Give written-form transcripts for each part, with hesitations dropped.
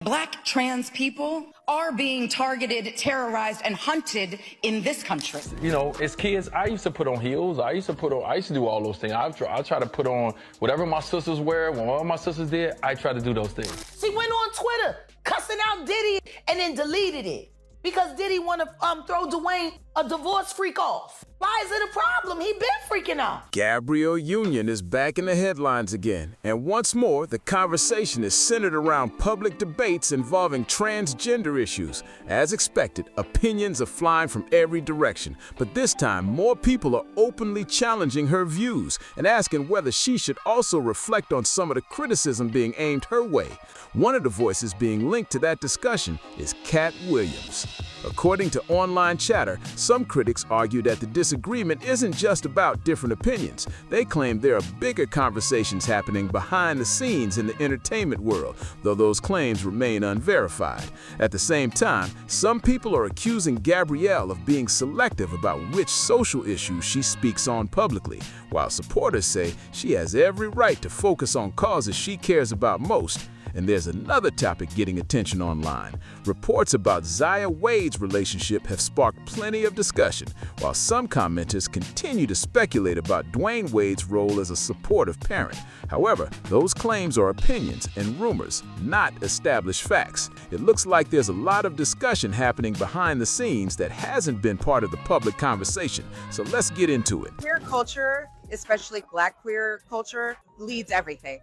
Black trans people are being targeted, terrorized, and hunted in this country. You know, as kids, I used to put on heels. I used to do all those things. I try to put on whatever my sisters wear. When all my sisters did, I try to do those things. She went on Twitter cussing out Diddy and then deleted it because Diddy want to throw Dwyane a divorce freak off. Why is it a problem? He been freaking out. Gabrielle Union is back in the headlines again, and once more, the conversation is centered around public debates involving transgender issues. As expected, opinions are flying from every direction, but this time, more people are openly challenging her views and asking whether she should also reflect on some of the criticism being aimed her way. One of the voices being linked to that discussion is Katt Williams. According to online chatter, some critics argue that the disagreement isn't just about different opinions. They claim there are bigger conversations happening behind the scenes in the entertainment world, though those claims remain unverified. At the same time, some people are accusing Gabrielle of being selective about which social issues she speaks on publicly, while supporters say she has every right to focus on causes she cares about most. And there's another topic getting attention online. Reports about Zaya Wade's relationship have sparked plenty of discussion, while some commenters continue to speculate about Dwyane Wade's role as a supportive parent. However, those claims are opinions and rumors, not established facts. It looks like there's a lot of discussion happening behind the scenes that hasn't been part of the public conversation, so let's get into it. Queer culture, especially Black queer culture, leads everything.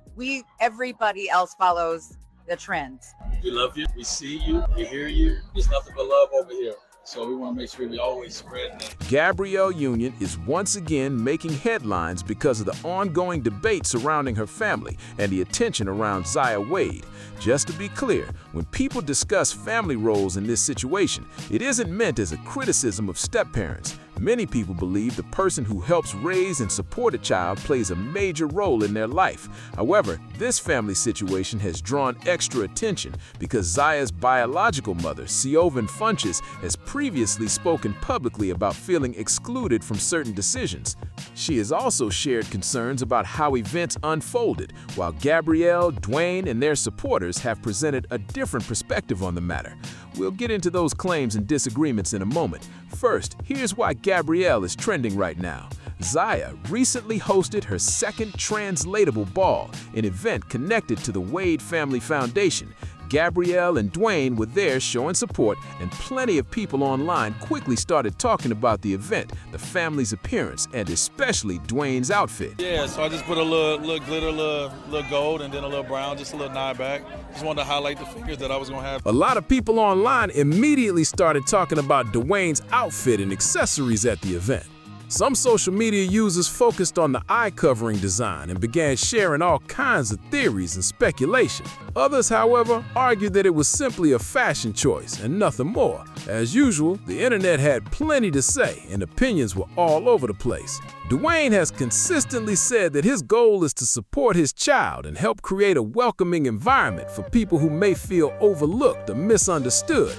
Everybody else follows the trends. We love you, we see you, we hear you. There's nothing but love over here. So we want to make sure we always spread that. Gabrielle Union is once again making headlines because of the ongoing debate surrounding her family and the attention around Zaya Wade. Just to be clear, when people discuss family roles in this situation, it isn't meant as a criticism of step-parents. Many people believe the person who helps raise and support a child plays a major role in their life. However, this family situation has drawn extra attention because Zaya's biological mother, Siobhan Funches, has previously spoken publicly about feeling excluded from certain decisions. She has also shared concerns about how events unfolded, while Gabrielle, Dwyane, and their supporters have presented a different perspective on the matter. We'll get into those claims and disagreements in a moment. First, here's why Gabrielle is trending right now. Zaya recently hosted her second translatable ball, an event connected to the Wade Family Foundation. Gabrielle and Dwyane were there showing support, and plenty of people online quickly started talking about the event, the family's appearance, and especially Dwyane's outfit. Yeah, so I just put a little glitter, little gold, and then a little brown, just a little nod back. Just wanted to highlight the figures that I was going to have. A lot of people online immediately started talking about Dwyane's outfit and accessories at the event. Some social media users focused on the eye-covering design and began sharing all kinds of theories and speculation. Others, however, argued that it was simply a fashion choice and nothing more. As usual, the internet had plenty to say and opinions were all over the place. Dwyane has consistently said that his goal is to support his child and help create a welcoming environment for people who may feel overlooked or misunderstood.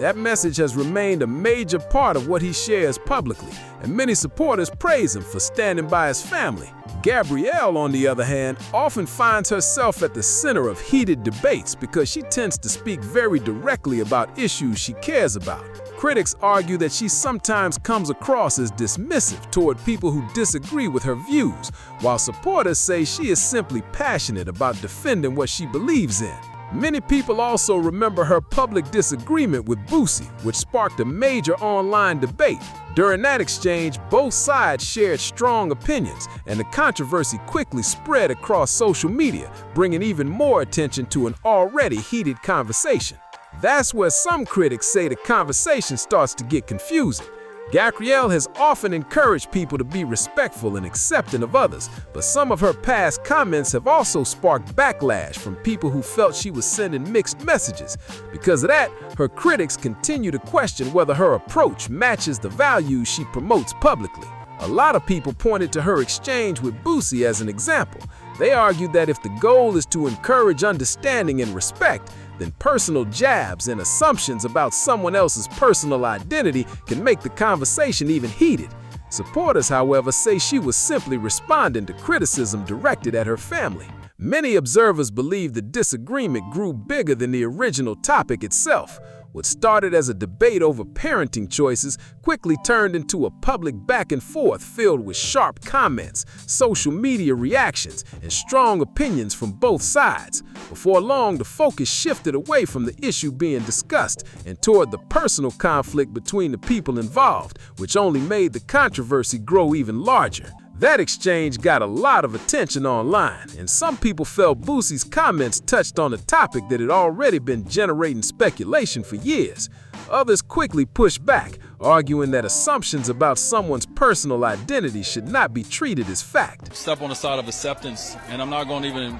That message has remained a major part of what he shares publicly, and many supporters praise him for standing by his family. Gabrielle, on the other hand, often finds herself at the center of heated debates because she tends to speak very directly about issues she cares about. Critics argue that she sometimes comes across as dismissive toward people who disagree with her views, while supporters say she is simply passionate about defending what she believes in. Many people also remember her public disagreement with Boosie, which sparked a major online debate. During that exchange, both sides shared strong opinions, and the controversy quickly spread across social media, bringing even more attention to an already heated conversation. That's where some critics say the conversation starts to get confusing. Gabrielle has often encouraged people to be respectful and accepting of others, but some of her past comments have also sparked backlash from people who felt she was sending mixed messages. Because of that, her critics continue to question whether her approach matches the values she promotes publicly. A lot of people pointed to her exchange with Boosie as an example. They argued that if the goal is to encourage understanding and respect, then personal jabs and assumptions about someone else's personal identity can make the conversation even heated. Supporters, however, say she was simply responding to criticism directed at her family. Many observers believe the disagreement grew bigger than the original topic itself. What started as a debate over parenting choices quickly turned into a public back and forth filled with sharp comments, social media reactions, and strong opinions from both sides. Before long, the focus shifted away from the issue being discussed and toward the personal conflict between the people involved, which only made the controversy grow even larger. That exchange got a lot of attention online, and some people felt Boosie's comments touched on a topic that had already been generating speculation for years. Others quickly pushed back, arguing that assumptions about someone's personal identity should not be treated as fact. Step on the side of acceptance, and I'm not going to even,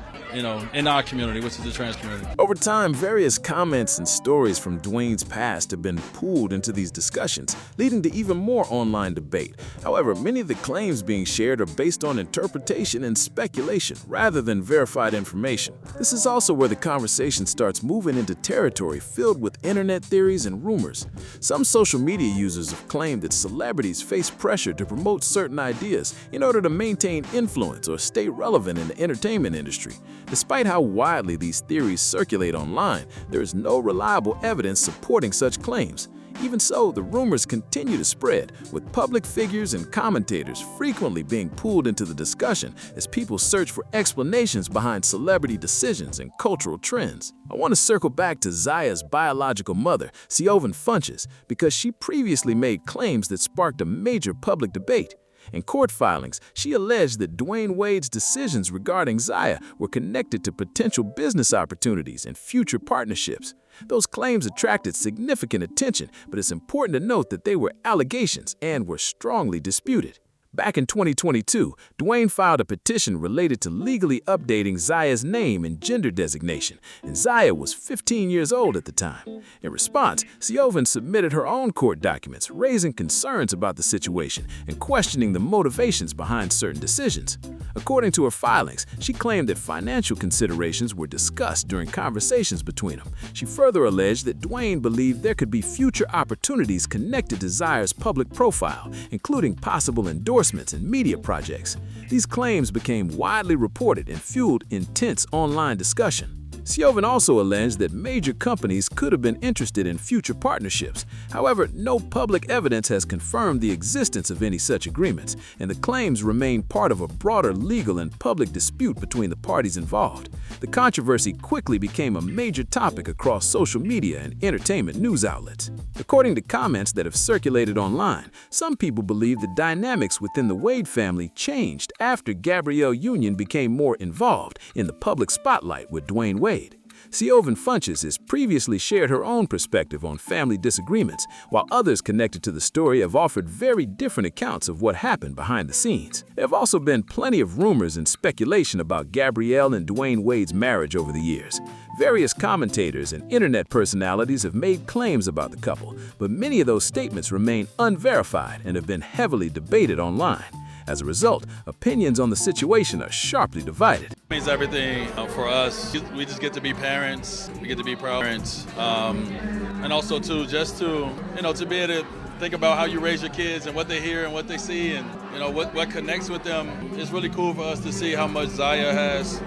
in our community, which is the trans community. Over time, various comments and stories from Dwyane's past have been pulled into these discussions, leading to even more online debate. However, many of the claims being shared are based on interpretation and speculation rather than verified information. This is also where the conversation starts moving into territory filled with internet theories and rumors. Some social media users have claimed that celebrities face pressure to promote certain ideas in order to maintain influence or stay relevant in the entertainment industry. Despite how widely these theories circulate online, there is no reliable evidence supporting such claims. Even so, the rumors continue to spread, with public figures and commentators frequently being pulled into the discussion as people search for explanations behind celebrity decisions and cultural trends. I want to circle back to Zaya's biological mother, Siobhan Funches, because she previously made claims that sparked a major public debate. In court filings, she alleged that Dwyane Wade's decisions regarding Zaya were connected to potential business opportunities and future partnerships. Those claims attracted significant attention, but it's important to note that they were allegations and were strongly disputed. Back in 2022, Dwyane filed a petition related to legally updating Zaya's name and gender designation, and Zaya was 15 years old at the time. In response, Siobhan submitted her own court documents, raising concerns about the situation and questioning the motivations behind certain decisions. According to her filings, she claimed that financial considerations were discussed during conversations between them. She further alleged that Dwyane believed there could be future opportunities connected to Zaya's public profile, including possible endorsements and media projects. These claims became widely reported and fueled intense online discussion. Siobhan also alleged that major companies could have been interested in future partnerships. However, no public evidence has confirmed the existence of any such agreements, and the claims remain part of a broader legal and public dispute between the parties involved. The controversy quickly became a major topic across social media and entertainment news outlets. According to comments that have circulated online, some people believe the dynamics within the Wade family changed after Gabrielle Union became more involved in the public spotlight with Dwyane Wade. Siobhan Funches has previously shared her own perspective on family disagreements, while others connected to the story have offered very different accounts of what happened behind the scenes. There have also been plenty of rumors and speculation about Gabrielle and Dwyane Wade's marriage over the years. Various commentators and internet personalities have made claims about the couple, but many of those statements remain unverified and have been heavily debated online. As a result, opinions on the situation are sharply divided. It means everything for us. We just get to be parents. We get to be proud parents, and also to to be able to think about how you raise your kids and what they hear and what they see and what connects with them. It's really cool for us to see how much Zaya has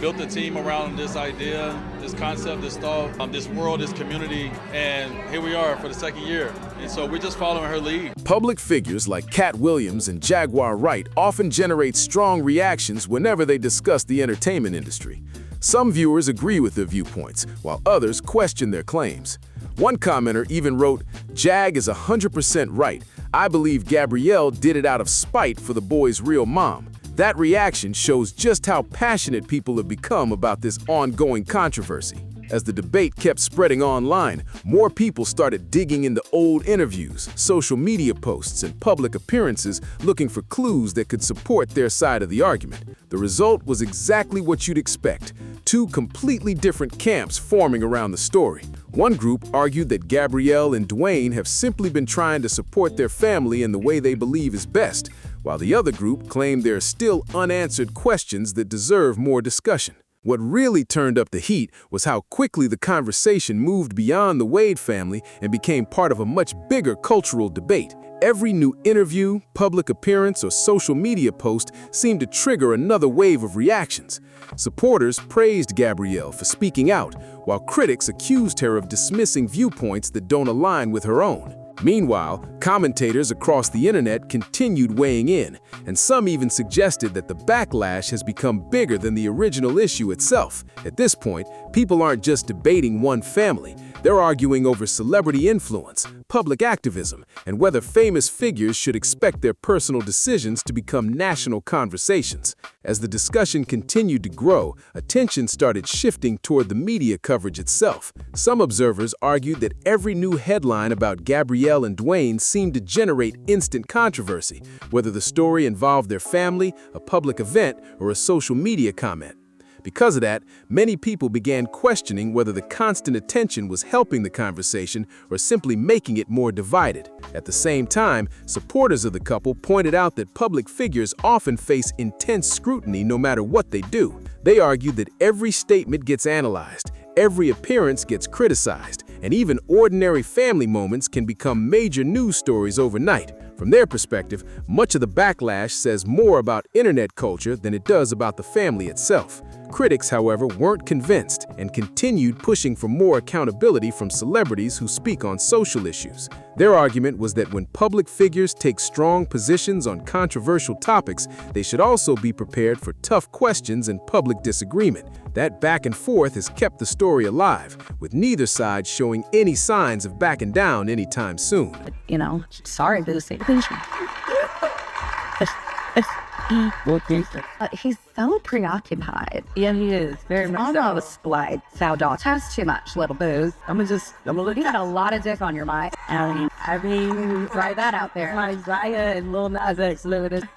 built a team around this idea, this concept, this thought, this world, this community, and here we are for the second year. And so we're just following her lead. Public figures like Katt Williams and Jaguar Wright often generate strong reactions whenever they discuss the entertainment industry. Some viewers agree with their viewpoints, while others question their claims. One commenter even wrote, "Jag is 100% right. I believe Gabrielle did it out of spite for the boy's real mom." That reaction shows just how passionate people have become about this ongoing controversy. As the debate kept spreading online, more people started digging into old interviews, social media posts, and public appearances looking for clues that could support their side of the argument. The result was exactly what you'd expect: two completely different camps forming around the story. One group argued that Gabrielle and Dwyane have simply been trying to support their family in the way they believe is best, while the other group claimed there are still unanswered questions that deserve more discussion. What really turned up the heat was how quickly the conversation moved beyond the Wade family and became part of a much bigger cultural debate. Every new interview, public appearance, or social media post seemed to trigger another wave of reactions. Supporters praised Gabrielle for speaking out, while critics accused her of dismissing viewpoints that don't align with her own. Meanwhile, commentators across the internet continued weighing in, and some even suggested that the backlash has become bigger than the original issue itself. At this point, people aren't just debating one family. They're arguing over celebrity influence, public activism, and whether famous figures should expect their personal decisions to become national conversations. As the discussion continued to grow, attention started shifting toward the media coverage itself. Some observers argued that every new headline about Gabrielle and Dwyane seemed to generate instant controversy, whether the story involved their family, a public event, or a social media comment. Because of that, many people began questioning whether the constant attention was helping the conversation or simply making it more divided. At the same time, supporters of the couple pointed out that public figures often face intense scrutiny no matter what they do. They argued that every statement gets analyzed, every appearance gets criticized, and even ordinary family moments can become major news stories overnight. From their perspective, much of the backlash says more about internet culture than it does about the family itself. Critics, however, weren't convinced and continued pushing for more accountability from celebrities who speak on social issues. Their argument was that when public figures take strong positions on controversial topics, they should also be prepared for tough questions and public disagreement. That back and forth has kept the story alive, with neither side showing any signs of backing down anytime soon. Sorry for the same he's so preoccupied. Yeah, he is. Very much so. Almost like sow dogs. Has too much little booze. You got a lot of dick on your mind. I mean, try that out there. Isaiah and Lil Nas X living in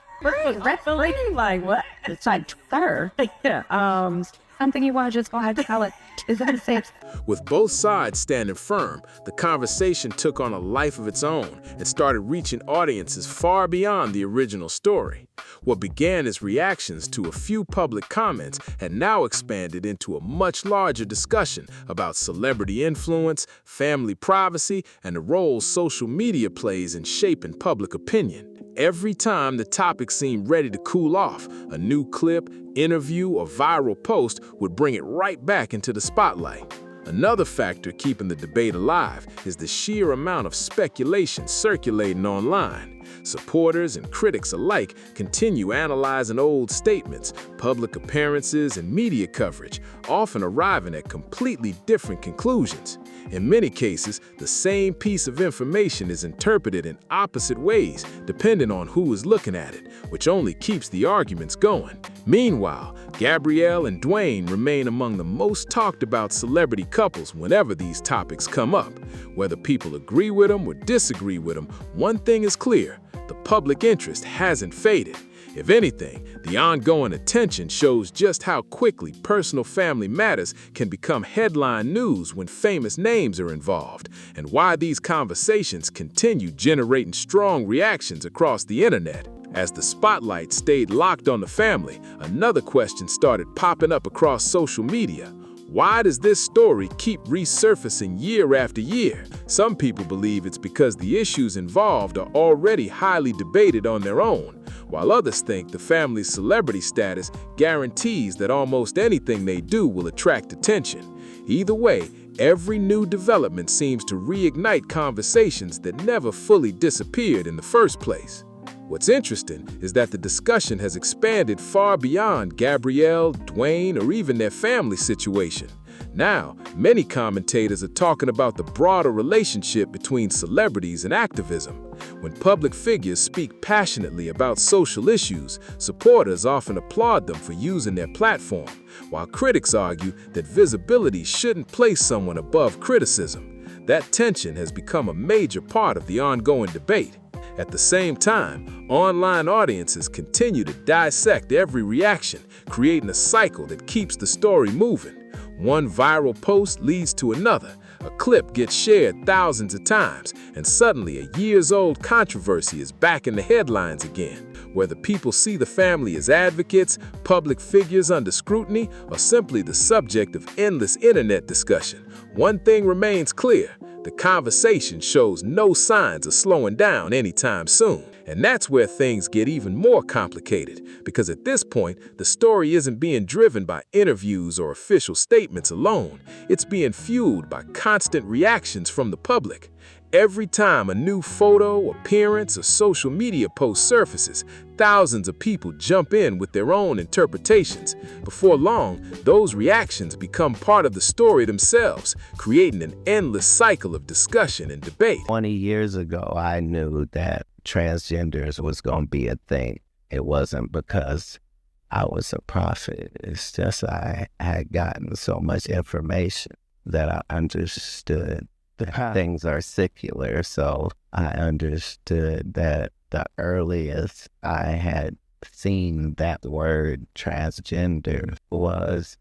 like what? It's like, sir. Yeah. Something you want to just go ahead and tell it. Is that safe? With both sides standing firm, the conversation took on a life of its own and started reaching audiences far beyond the original story. What began as reactions to a few public comments had now expanded into a much larger discussion about celebrity influence, family privacy, and the role social media plays in shaping public opinion. Every time the topic seemed ready to cool off, a new clip, interview, or viral post would bring it right back into the spotlight. Another factor keeping the debate alive is the sheer amount of speculation circulating online. Supporters and critics alike continue analyzing old statements, public appearances, and media coverage, often arriving at completely different conclusions. In many cases, the same piece of information is interpreted in opposite ways depending on who is looking at it, which only keeps the arguments going. Meanwhile, Gabrielle and Dwyane remain among the most talked about celebrity couples whenever these topics come up. Whether people agree with them or disagree with them, one thing is clear: the public interest hasn't faded. If anything, the ongoing attention shows just how quickly personal family matters can become headline news when famous names are involved, and why these conversations continue generating strong reactions across the internet. As the spotlight stayed locked on the family, another question started popping up across social media. Why does this story keep resurfacing year after year? Some people believe it's because the issues involved are already highly debated on their own, while others think the family's celebrity status guarantees that almost anything they do will attract attention. Either way, every new development seems to reignite conversations that never fully disappeared in the first place. What's interesting is that the discussion has expanded far beyond Gabrielle, Dwyane, or even their family situation. Now, many commentators are talking about the broader relationship between celebrities and activism. When public figures speak passionately about social issues, supporters often applaud them for using their platform, while critics argue that visibility shouldn't place someone above criticism. That tension has become a major part of the ongoing debate. At the same time, online audiences continue to dissect every reaction, creating a cycle that keeps the story moving. One viral post leads to another, a clip gets shared thousands of times, and suddenly a years-old controversy is back in the headlines again. whether people see the family as advocates, public figures under scrutiny, or simply the subject of endless internet discussion. One thing remains clear: the conversation shows no signs of slowing down anytime soon. And that's where things get even more complicated, because at this point, the story isn't being driven by interviews or official statements alone. It's being fueled by constant reactions from the public. Every time a new photo, appearance, or social media post surfaces, thousands of people jump in with their own interpretations. Before long, those reactions become part of the story themselves, creating an endless cycle of discussion and debate. 20 years ago, I knew that transgenders was going to be a thing. It wasn't because I was a prophet. It's just I had gotten so much information that I understood that things are secular. So I understood that the earliest I had seen that word transgender was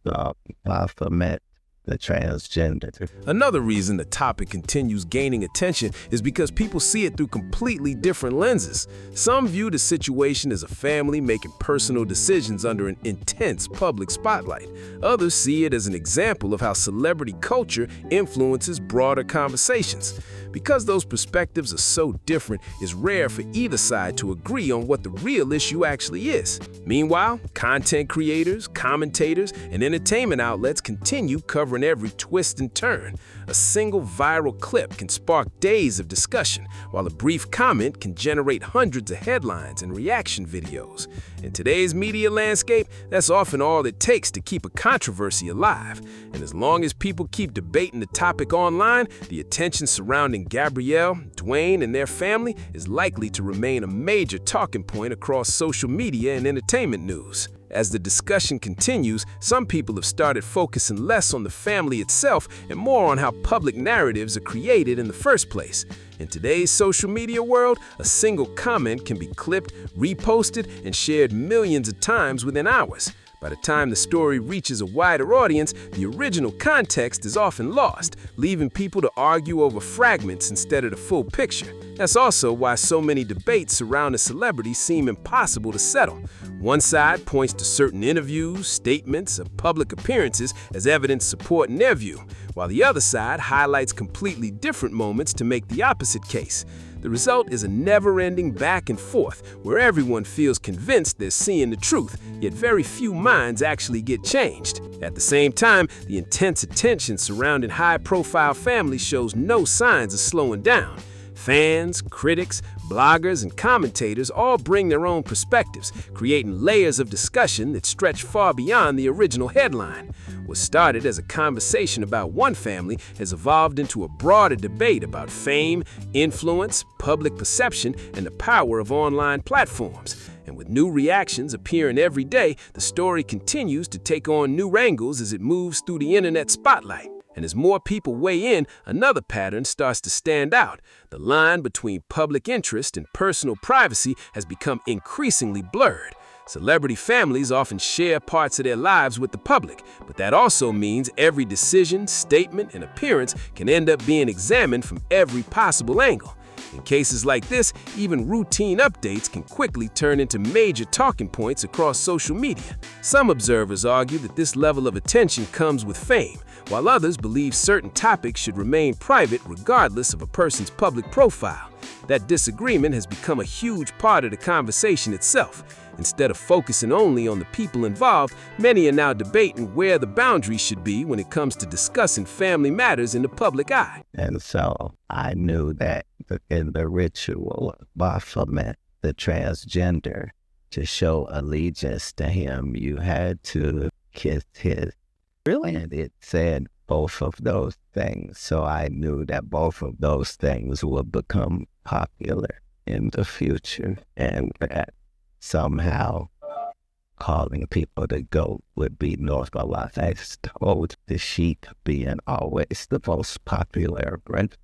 Baphomet, the transgender. Another reason the topic continues gaining attention is because people see it through completely different lenses. Some view the situation as a family making personal decisions under an intense public spotlight. Others see it as an example of how celebrity culture influences broader conversations. Because those perspectives are so different, it's rare for either side to agree on what the real issue actually is. Meanwhile, content creators, commentators, and entertainment outlets continue covering every twist and turn. A single viral clip can spark days of discussion, while a brief comment can generate hundreds of headlines and reaction videos. In today's media landscape, that's often all it takes to keep a controversy alive. And as long as people keep debating the topic online, the attention surrounding Gabrielle, Dwyane, and their family is likely to remain a major talking point across social media and entertainment news. As the discussion continues, some people have started focusing less on the family itself and more on how public narratives are created in the first place. In today's social media world, a single comment can be clipped, reposted, and shared millions of times within hours. By the time the story reaches a wider audience, the original context is often lost, leaving people to argue over fragments instead of the full picture. That's also why so many debates surrounding celebrities seem impossible to settle. One side points to certain interviews, statements, or public appearances as evidence supporting their view, while the other side highlights completely different moments to make the opposite case. The result is a never-ending back and forth where everyone feels convinced they're seeing the truth, yet very few minds actually get changed. At the same time, the intense attention surrounding high-profile families shows no signs of slowing down. Fans, critics, bloggers, and commentators all bring their own perspectives, creating layers of discussion that stretch far beyond the original headline. What started as a conversation about one family has evolved into a broader debate about fame, influence, public perception, and the power of online platforms. And with new reactions appearing every day, the story continues to take on new angles as it moves through the internet spotlight. And as more people weigh in, another pattern starts to stand out. The line between public interest and personal privacy has become increasingly blurred. Celebrity families often share parts of their lives with the public, but that also means every decision, statement, and appearance can end up being examined from every possible angle. In cases like this, even routine updates can quickly turn into major talking points across social media. Some observers argue that this level of attention comes with fame, while others believe certain topics should remain private regardless of a person's public profile. That disagreement has become a huge part of the conversation itself. Instead of focusing only on the people involved, many are now debating where the boundaries should be when it comes to discussing family matters in the public eye. And so I knew that in the ritual of Baphomet, the transgender, to show allegiance to him, you had to kiss his. Really? And it said both of those things. So I knew that both of those things would become popular in the future, and that somehow calling people the GOAT would be normalized, as told the sheep being always the most popular brand.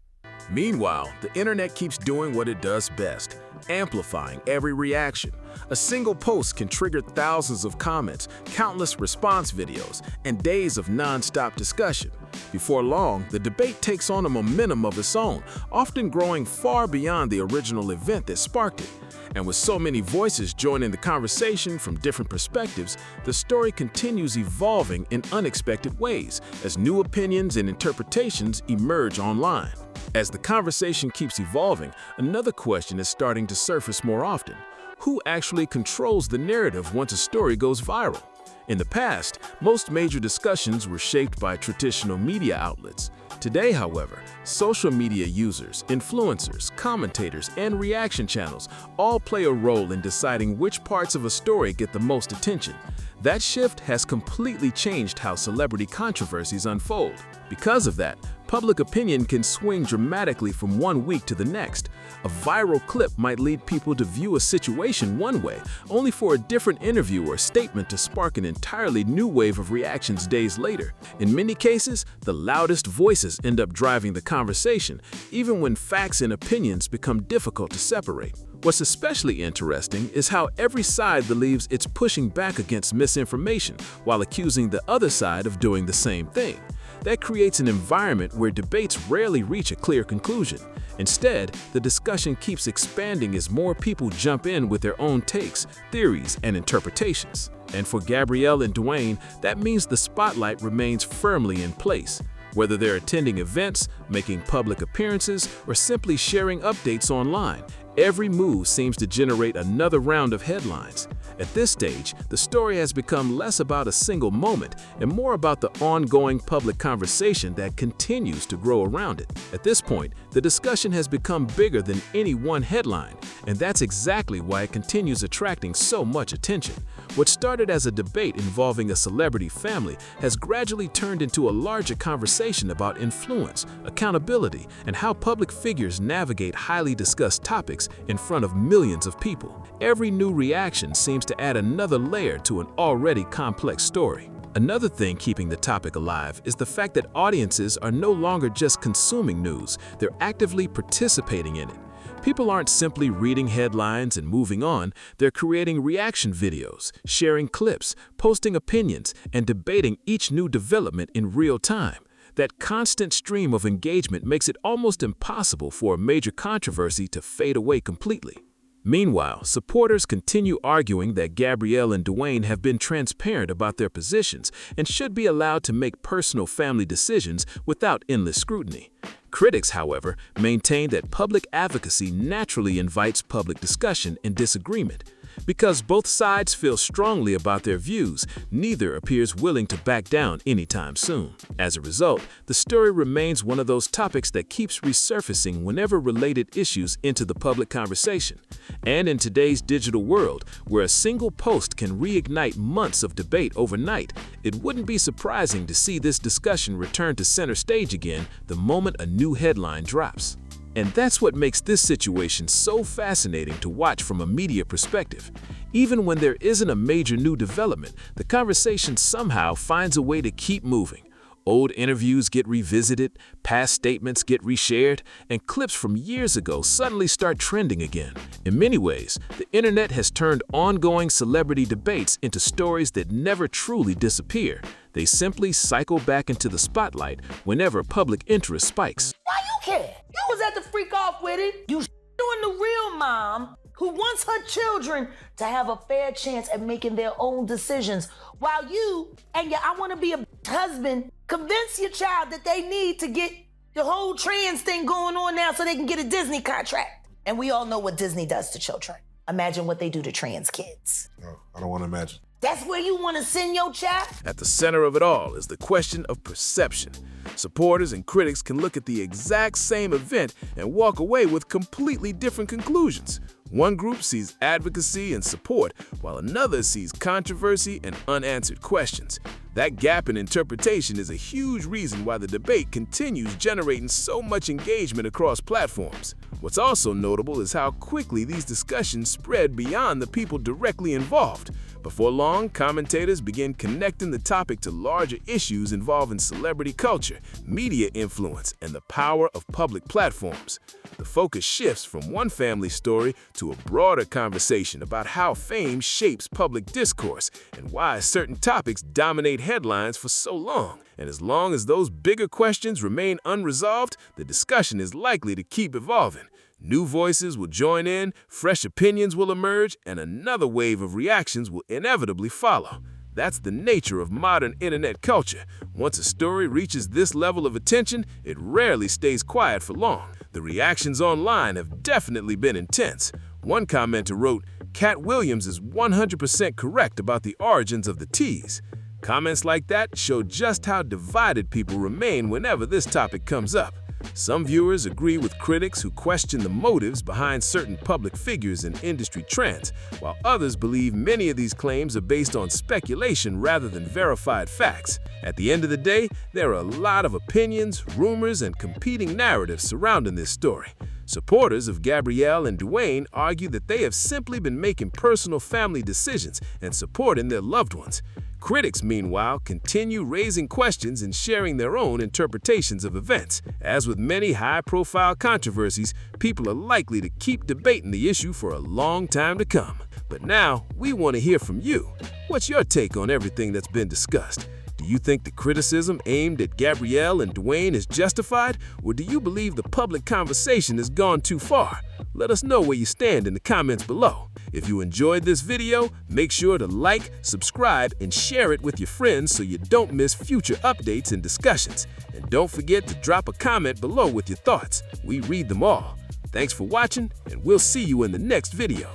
Meanwhile, the internet keeps doing what it does best, amplifying every reaction. A single post can trigger thousands of comments, countless response videos, and days of non-stop discussion. Before long, the debate takes on a momentum of its own, often growing far beyond the original event that sparked it. And with so many voices joining the conversation from different perspectives, the story continues evolving in unexpected ways as new opinions and interpretations emerge online. As the conversation keeps evolving, another question is starting to surface more often. Who actually controls the narrative once a story goes viral? In the past, most major discussions were shaped by traditional media outlets. Today, however, social media users, influencers, commentators, and reaction channels all play a role in deciding which parts of a story get the most attention. That shift has completely changed how celebrity controversies unfold. Because of that, public opinion can swing dramatically from one week to the next. A viral clip might lead people to view a situation one way, only for a different interview or statement to spark an entirely new wave of reactions days later. In many cases, the loudest voices end up driving the conversation, even when facts and opinions become difficult to separate. What's especially interesting is how every side believes it's pushing back against misinformation while accusing the other side of doing the same thing. That creates an environment where debates rarely reach a clear conclusion. Instead, the discussion keeps expanding as more people jump in with their own takes, theories, and interpretations. And for Gabrielle and Dwyane, that means the spotlight remains firmly in place. Whether they're attending events, making public appearances, or simply sharing updates online, every move seems to generate another round of headlines. At this stage, the story has become less about a single moment and more about the ongoing public conversation that continues to grow around it. At this point, the discussion has become bigger than any one headline, and that's exactly why it continues attracting so much attention. What started as a debate involving a celebrity family has gradually turned into a larger conversation about influence, accountability, and how public figures navigate highly discussed topics in front of millions of people. Every new reaction seems to add another layer to an already complex story. Another thing keeping the topic alive is the fact that audiences are no longer just consuming news, they're actively participating in it. People aren't simply reading headlines and moving on, they're creating reaction videos, sharing clips, posting opinions, and debating each new development in real time. That constant stream of engagement makes it almost impossible for a major controversy to fade away completely. Meanwhile, supporters continue arguing that Gabrielle and Dwyane have been transparent about their positions and should be allowed to make personal family decisions without endless scrutiny. Critics, however, maintain that public advocacy naturally invites public discussion and disagreement. Because both sides feel strongly about their views, neither appears willing to back down anytime soon. As a result, the story remains one of those topics that keeps resurfacing whenever related issues enter the public conversation. And in today's digital world, where a single post can reignite months of debate overnight, it wouldn't be surprising to see this discussion return to center stage again the moment a new headline drops. And that's what makes this situation so fascinating to watch from a media perspective. Even when there isn't a major new development, the conversation somehow finds a way to keep moving. Old interviews get revisited, past statements get reshared, and clips from years ago suddenly start trending again. In many ways, the internet has turned ongoing celebrity debates into stories that never truly disappear. They simply cycle back into the spotlight whenever public interest spikes. Why you care? You was at the freak off with it. You doing the real mom who wants her children to have a fair chance at making their own decisions, while you and your I want to be a husband convince your child that they need to get the whole trans thing going on now so they can get a Disney contract. And we all know what Disney does to children. Imagine what they do to trans kids. No, I don't want to imagine. That's where you want to send your child? At the center of it all is the question of perception. Supporters and critics can look at the exact same event and walk away with completely different conclusions. One group sees advocacy and support, while another sees controversy and unanswered questions. That gap in interpretation is a huge reason why the debate continues generating so much engagement across platforms. What's also notable is how quickly these discussions spread beyond the people directly involved. Before long, commentators begin connecting the topic to larger issues involving celebrity culture, media influence, and the power of public platforms. The focus shifts from one family story to a broader conversation about how fame shapes public discourse and why certain topics dominate headlines for so long. And as long as those bigger questions remain unresolved, the discussion is likely to keep evolving. New voices will join in, fresh opinions will emerge, and another wave of reactions will inevitably follow. That's the nature of modern internet culture. Once a story reaches this level of attention, it rarely stays quiet for long. The reactions online have definitely been intense. One commenter wrote, "Katt Williams is 100% correct about the origins of the tease." Comments like that show just how divided people remain whenever this topic comes up. Some viewers agree with critics who question the motives behind certain public figures and industry trends, while others believe many of these claims are based on speculation rather than verified facts. At the end of the day, there are a lot of opinions, rumors, and competing narratives surrounding this story. Supporters of Gabrielle and Dwyane argue that they have simply been making personal family decisions and supporting their loved ones. Critics, meanwhile, continue raising questions and sharing their own interpretations of events. As with many high-profile controversies, people are likely to keep debating the issue for a long time to come. But now, we want to hear from you. What's your take on everything that's been discussed? Do you think the criticism aimed at Gabrielle and Dwyane is justified, or do you believe the public conversation has gone too far? Let us know where you stand in the comments below. If you enjoyed this video, make sure to like, subscribe, and share it with your friends so you don't miss future updates and discussions. And don't forget to drop a comment below with your thoughts. We read them all. Thanks for watching, and we'll see you in the next video.